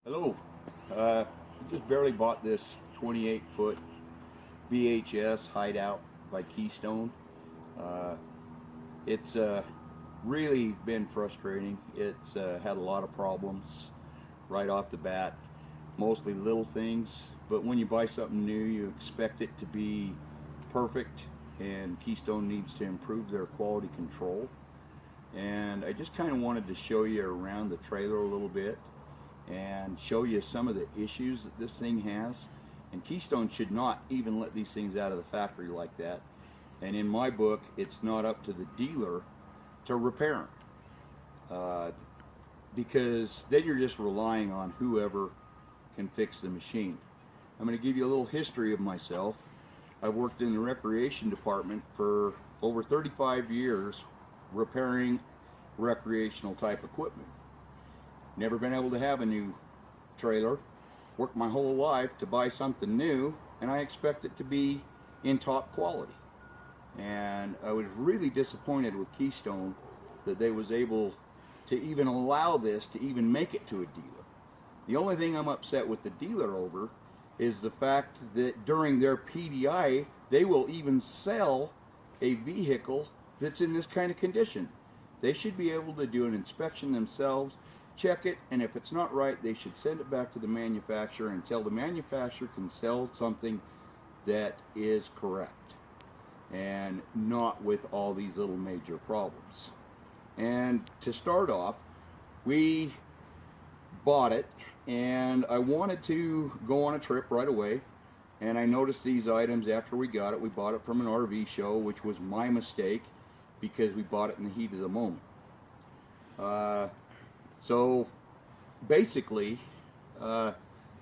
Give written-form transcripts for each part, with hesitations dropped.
Hello. I just barely bought this 28-foot VHS Hideout by Keystone. Uh, it's really been frustrating. It's had a lot of problems right off the bat, mostly little things, but when you buy something new you expect it to be perfect, and Keystone needs to improve their quality control. And I just kind of wanted to show you around the trailer a little bit and show you some of the issues that this thing has. And Keystone should not even let these things out of the factory like that. And in my book, it's not up to the dealer to repair them, because then you're just relying on whoever can fix the machine. I'm going to give you a little history of myself. I've worked in the recreation department for over 35 years repairing recreational type equipment. Never been able to have a new trailer. Worked my whole life to buy something new, and I expect it to be in top quality. And I was really disappointed with Keystone that they was able to even allow this to even make it to a dealer. The only thing I'm upset with the dealer over is the fact that during their PDI they will even sell a vehicle that's in this kind of condition. They should be able to do an inspection themselves, check it, and if it's not right, they should send it back to the manufacturer until the manufacturer can sell something that is correct, and not with all these little major problems. And to start off, we bought it, and I wanted to go on a trip right away, and I noticed these items after we got it. We bought it from an RV show, which was my mistake because we bought it in the heat of the moment. So basically,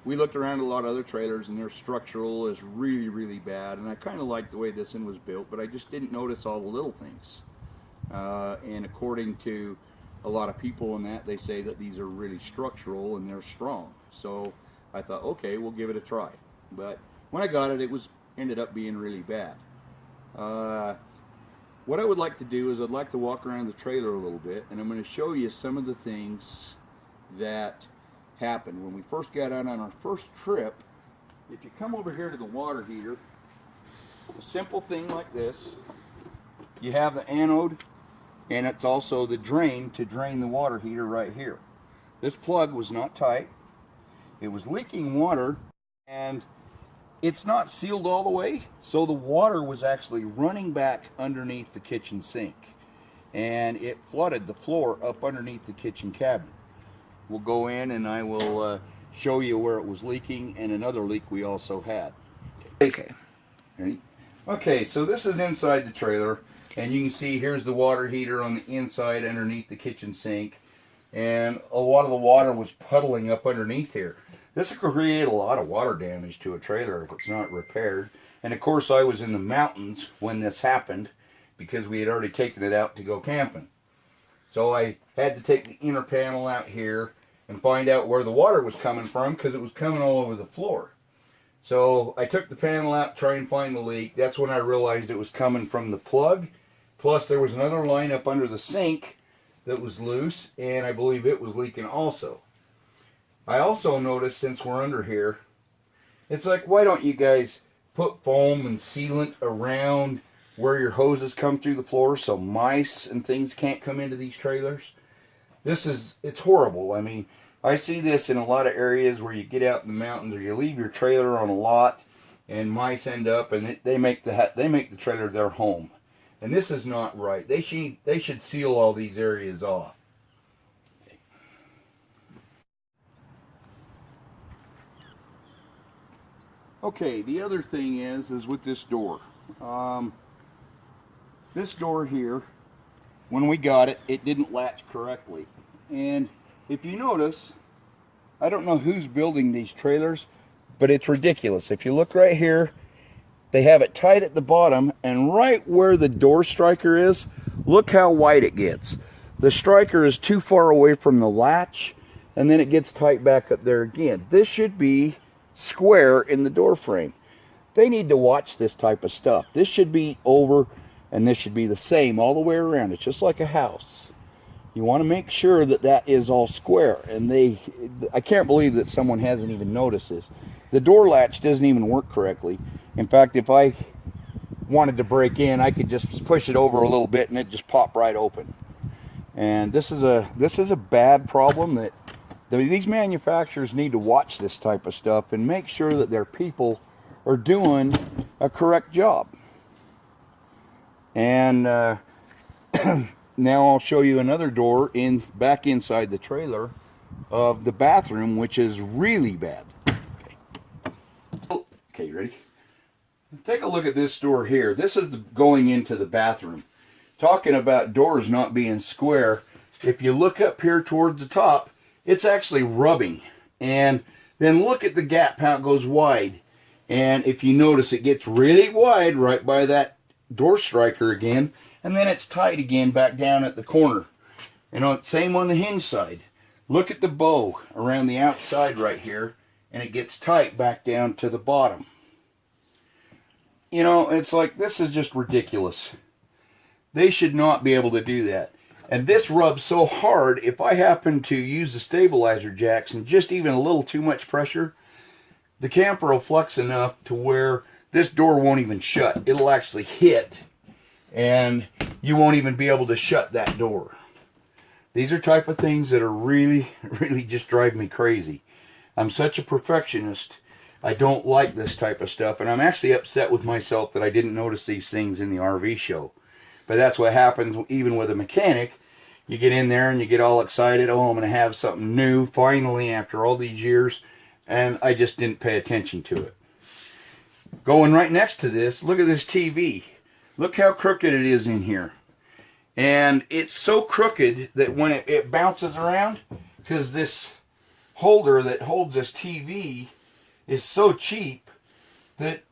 we looked around at a lot of other trailers, and their structural is really bad, and I kind of liked the way this one was built, but I just didn't notice all the little things. And according to a lot of people in that, they say that these are really structural and they're strong. So I thought, okay, we'll give it a try. But when I got it, it ended up being really bad. What I would like to do is I'd like to walk around the trailer a little bit, and I'm going to show you some of the things that happened when we first got out on our first trip. If you come over here to the water heater, a simple thing like this, you have the anode, and it's also the drain to drain the water heater right here. This plug was not tight. It was leaking water, and it's not sealed all the way, so the water was actually running back underneath the kitchen sink, and it flooded the floor up underneath the kitchen cabinet. We'll go in and I will show you where it was leaking, and another leak we also had. Okay. Ready? Okay, so this is inside the trailer, and you can see here's the water heater on the inside underneath the kitchen sink, and a lot of the water was puddling up underneath here. This will create a lot of water damage to a trailer if it's not repaired. And of course I was in the mountains when this happened because we had already taken it out to go camping. So I had to take the inner panel out here and find out where the water was coming from, because it was coming all over the floor. So I took the panel out to try and find the leak. That's when I realized it was coming from the plug. Plus there was another line up under the sink that was loose, and I believe it was leaking also. I also noticed, since we're under here, it's like, why don't you guys put foam and sealant around where your hoses come through the floor so mice and things can't come into these trailers? It's horrible. I mean, I see this in a lot of areas where you get out in the mountains or you leave your trailer on a lot and mice end up, and they make the trailer their home. And this is not right. They should seal all these areas off. Okay, the other thing is with this door. This door here, when we got it, it didn't latch correctly. And if you notice, I don't know who's building these trailers, but it's ridiculous. If you look right here, they have it tight at the bottom, and right where the door striker is, look how wide it gets. The striker is too far away from the latch, and then it gets tight back up there again. This should be square in the door frame. They need to watch this type of stuff. This should be over, and this should be the same all the way around. It's just like a house. You want to make sure that that is all square. And I can't believe that someone hasn't even noticed this. The door latch doesn't even work correctly. In fact, if I wanted to break in, I could just push it over a little bit and it just pop right open. And this is a bad problem that these manufacturers need to watch this type of stuff and make sure that their people are doing a correct job. And now I'll show you another door back inside the trailer of the bathroom, which is really bad. Okay, you ready? Take a look at this door here. This is going into the bathroom. Talking about doors not being square, if you look up here towards the top, it's actually rubbing. And then look at the gap, how it goes wide. And if you notice, it gets really wide right by that door striker again. And then it's tight again back down at the corner. And same on the hinge side. Look at the bow around the outside right here, and it gets tight back down to the bottom. You know, it's like, this is just ridiculous. They should not be able to do that. And this rubs so hard, if I happen to use the stabilizer jacks and just even a little too much pressure, the camper will flex enough to where this door won't even shut. It'll actually hit, and you won't even be able to shut that door. These are type of things that are really, really just drive me crazy. I'm such a perfectionist. I don't like this type of stuff, and I'm actually upset with myself that I didn't notice these things in the RV show. But that's what happens even with a mechanic. You get in there and you get all excited. Oh, I'm going to have something new finally after all these years, and I just didn't pay attention to it. Going right next to this, look at this TV. Look how crooked it is in here. And it's so crooked that when it bounces around, because this holder that holds this TV is so cheap that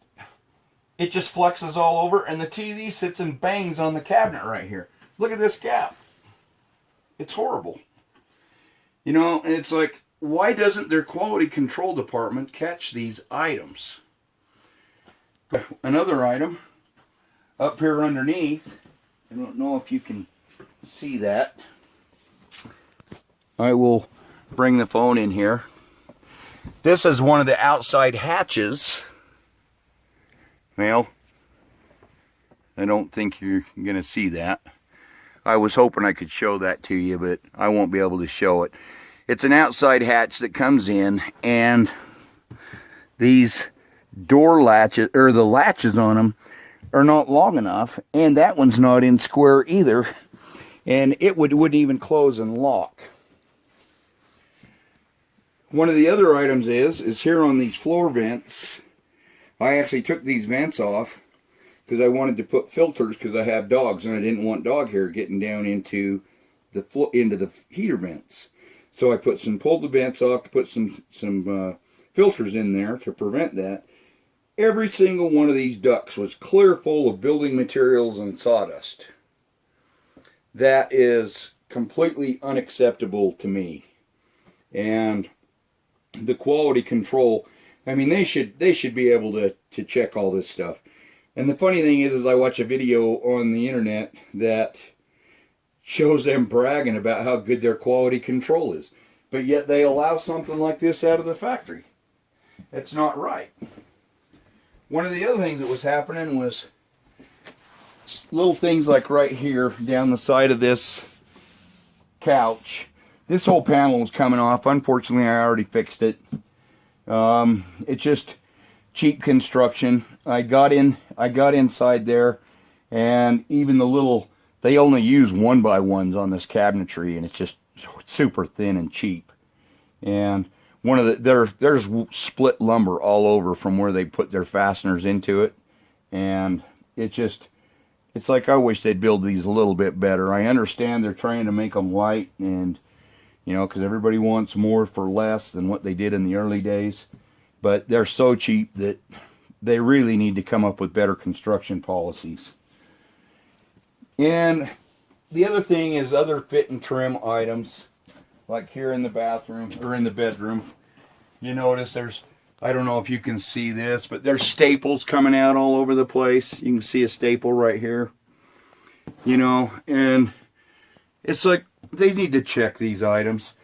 it just flexes all over, and the TV sits and bangs on the cabinet right here. Look at this gap. It's horrible. You know, it's like, why doesn't their quality control department catch these items? Another item up here underneath, I don't know if you can see that. I will bring the phone in here. This is one of the outside hatches. Well, I don't think you're going to see that. I was hoping I could show that to you, but I won't be able to show it. It's an outside hatch that comes in, and these door latches, or the latches on them, are not long enough, and that one's not in square either, and it wouldn't even close and lock. One of the other items is here on these floor vents. I actually took these vents off because I wanted to put filters, because I have dogs and I didn't want dog hair getting down into the heater vents. So I pulled the vents off to put some filters in there to prevent that. Every single one of these ducts was clear full of building materials and sawdust. That is completely unacceptable to me. And the quality control, I mean, they should be able to check all this stuff. And the funny thing is I watch a video on the internet that shows them bragging about how good their quality control is. But yet they allow something like this out of the factory. It's not right. One of the other things that was happening was little things like right here down the side of this couch. This whole panel was coming off. Unfortunately, I already fixed it. It's just cheap construction. I got inside there, and even the little, they only use 1x1s on this cabinetry, and it's just super thin and cheap. And one of there's split lumber all over from where they put their fasteners into it, and it's like, I wish they'd build these a little bit better. I understand they're trying to make them light, and you know, because everybody wants more for less than what they did in the early days. But they're so cheap that they really need to come up with better construction policies. And the other thing is other fit and trim items, like here in the bathroom, or in the bedroom. You notice there's, I don't know if you can see this, but there's staples coming out all over the place. You can see a staple right here. You know, and it's like, they need to check these items.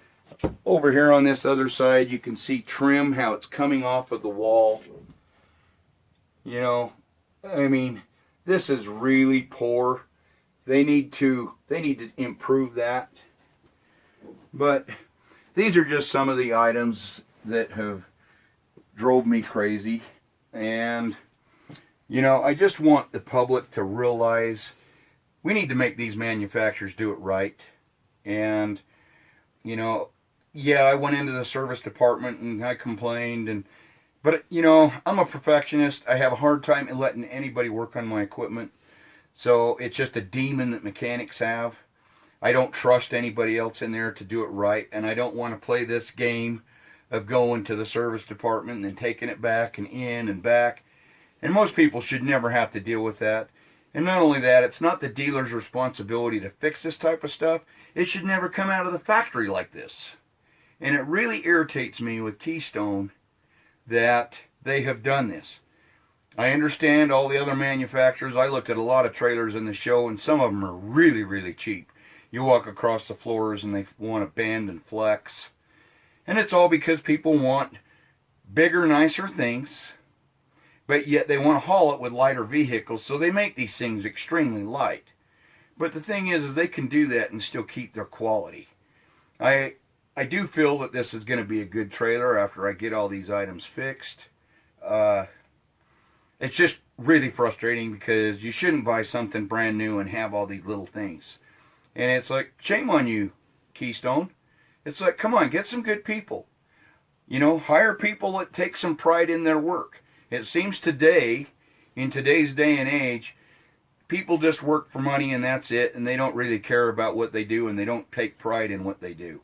Over here on this other side, you can see trim, how it's coming off of the wall. You know, I mean, this is really poor. They need to improve that. But these are just some of the items that have drove me crazy. And, you know, I just want the public to realize we need to make these manufacturers do it right. And, you know, yeah, I went into the service department and I complained, but you know, I'm a perfectionist. I have a hard time letting anybody work on my equipment. So it's just a demon that mechanics have. I don't trust anybody else in there to do it right, and I don't want to play this game of going to the service department and then taking it back and in and back. And most people should never have to deal with that. And not only that, it's not the dealer's responsibility to fix this type of stuff. It should never come out of the factory like this. And it really irritates me with Keystone that they have done this. I understand all the other manufacturers. I looked at a lot of trailers in the show, and some of them are really, really cheap. You walk across the floors and they want to bend and flex. And it's all because people want bigger, nicer things, but yet they want to haul it with lighter vehicles, so they make these things extremely light. But the thing is they can do that and still keep their quality. I do feel that this is going to be a good trailer after I get all these items fixed. It's just really frustrating because you shouldn't buy something brand new and have all these little things. And it's like, shame on you, Keystone. It's like, come on, get some good people. You know, hire people that take some pride in their work. It seems today, in today's day and age, people just work for money and that's it, and they don't really care about what they do, and they don't take pride in what they do.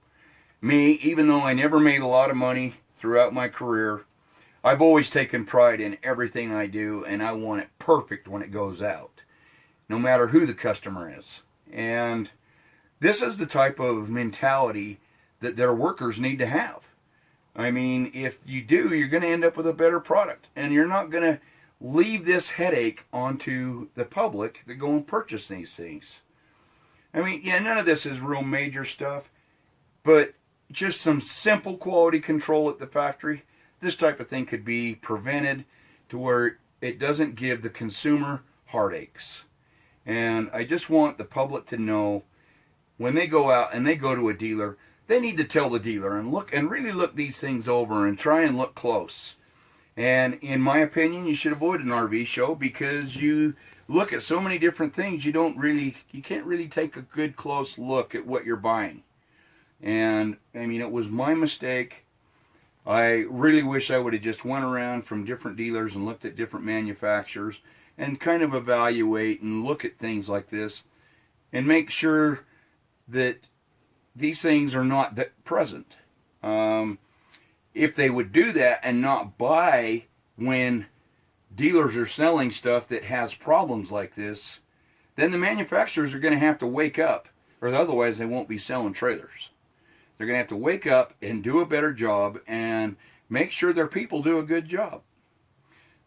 Me, even though I never made a lot of money throughout my career, I've always taken pride in everything I do, and I want it perfect when it goes out, no matter who the customer is. And this is the type of mentality that their workers need to have. I mean, if you do, you're going to end up with a better product, and you're not going to leave this headache onto the public that go and purchase these things. I mean, yeah, none of this is real major stuff, but just some simple quality control at the factory. This type of thing could be prevented to where it doesn't give the consumer heartaches. And I just want the public to know when they go out and they go to a dealer, they need to tell the dealer and really look these things over and try and look close. And in my opinion, you should avoid an RV show because you look at so many different things, you can't really take a good close look at what you're buying. And I mean, it was my mistake. I really wish I would have just went around from different dealers and looked at different manufacturers and kind of evaluate and look at things like this and make sure that these things are not that present. If they would do that and not buy when dealers are selling stuff that has problems like this, then the manufacturers are going to have to wake up, or otherwise they won't be selling trailers. They're going to have to wake up and do a better job and make sure their people do a good job.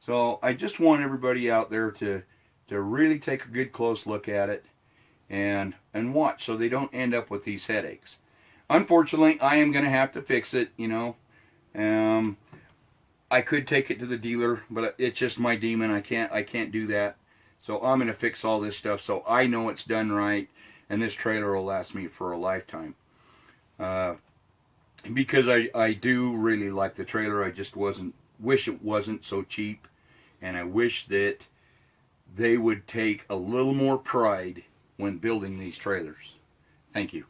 So I just want everybody out there to really take a good close look at it and watch so they don't end up with these headaches. Unfortunately, I am going to have to fix it, you know. I could take it to the dealer, but it's just my demon. I can't do that. So I'm going to fix all this stuff so I know it's done right, and this trailer will last me for a lifetime. Because I do really like the trailer. I just wish it wasn't so cheap, and I wish that they would take a little more pride when building these trailers. Thank you.